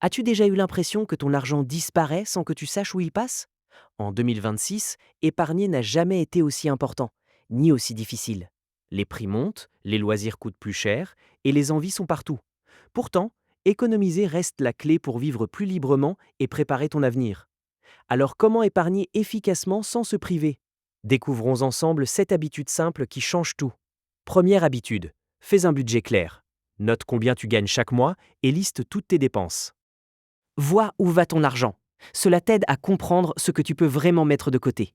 As-tu déjà eu l'impression que ton argent disparaît sans que tu saches où il passe? En 2026, épargner n'a jamais été aussi important, ni aussi difficile. Les prix montent, les loisirs coûtent plus cher, et les envies sont partout. Pourtant, économiser reste la clé pour vivre plus librement et préparer ton avenir. Alors comment épargner efficacement sans se priver? Découvrons ensemble 7 habitudes simples qui changent tout. Première habitude, fais un budget clair. Note combien tu gagnes chaque mois et liste toutes tes dépenses. Vois où va ton argent. Cela t'aide à comprendre ce que tu peux vraiment mettre de côté.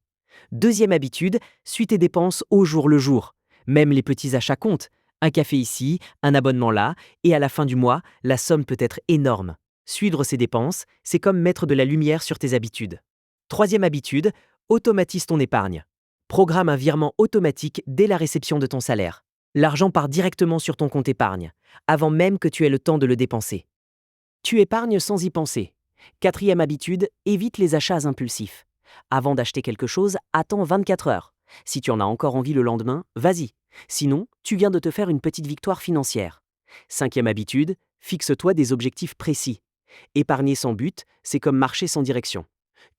Deuxième habitude, suis tes dépenses au jour le jour. Même les petits achats comptent. Un café ici, un abonnement là, et à la fin du mois, la somme peut être énorme. Suivre ces dépenses, c'est comme mettre de la lumière sur tes habitudes. Troisième habitude, automatise ton épargne. Programme un virement automatique dès la réception de ton salaire. L'argent part directement sur ton compte épargne, avant même que tu aies le temps de le dépenser. Tu épargnes sans y penser. Quatrième habitude, évite les achats impulsifs. Avant d'acheter quelque chose, attends 24 heures. Si tu en as encore envie le lendemain, vas-y. Sinon, tu viens de te faire une petite victoire financière. Cinquième habitude, fixe-toi des objectifs précis. Épargner sans but, c'est comme marcher sans direction.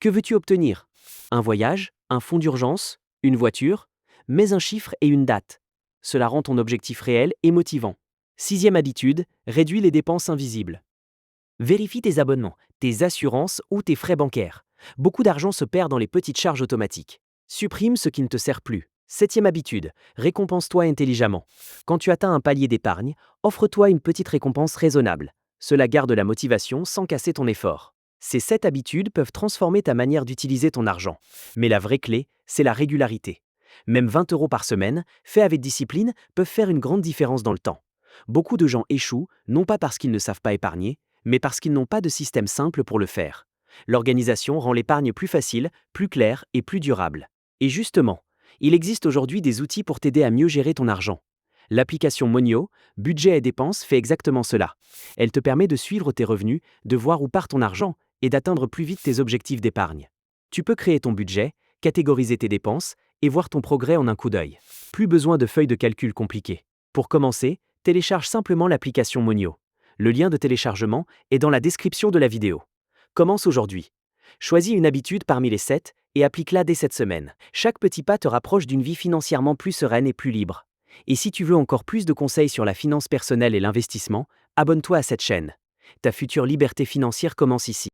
Que veux-tu obtenir? Un voyage, un fonds d'urgence, une voiture? Mets un chiffre et une date. Cela rend ton objectif réel et motivant. Sixième habitude, réduis les dépenses invisibles. Vérifie tes abonnements, tes assurances ou tes frais bancaires. Beaucoup d'argent se perd dans les petites charges automatiques. Supprime ce qui ne te sert plus. Septième habitude, récompense-toi intelligemment. Quand tu atteins un palier d'épargne, offre-toi une petite récompense raisonnable. Cela garde la motivation sans casser ton effort. Ces 7 habitudes peuvent transformer ta manière d'utiliser ton argent. Mais la vraie clé, c'est la régularité. Même 20 euros par semaine, faits avec discipline, peuvent faire une grande différence dans le temps. Beaucoup de gens échouent, non pas parce qu'ils ne savent pas épargner, mais parce qu'ils n'ont pas de système simple pour le faire. L'organisation rend l'épargne plus facile, plus claire et plus durable. Et justement, il existe aujourd'hui des outils pour t'aider à mieux gérer ton argent. L'application Monio, Budget et dépenses, fait exactement cela. Elle te permet de suivre tes revenus, de voir où part ton argent et d'atteindre plus vite tes objectifs d'épargne. Tu peux créer ton budget, catégoriser tes dépenses et voir ton progrès en un coup d'œil. Plus besoin de feuilles de calcul compliquées. Pour commencer, télécharge simplement l'application Monio. Le lien de téléchargement est dans la description de la vidéo. Commence aujourd'hui. Choisis une habitude parmi les 7 et applique-la dès cette semaine. Chaque petit pas te rapproche d'une vie financièrement plus sereine et plus libre. Et si tu veux encore plus de conseils sur la finance personnelle et l'investissement, abonne-toi à cette chaîne. Ta future liberté financière commence ici.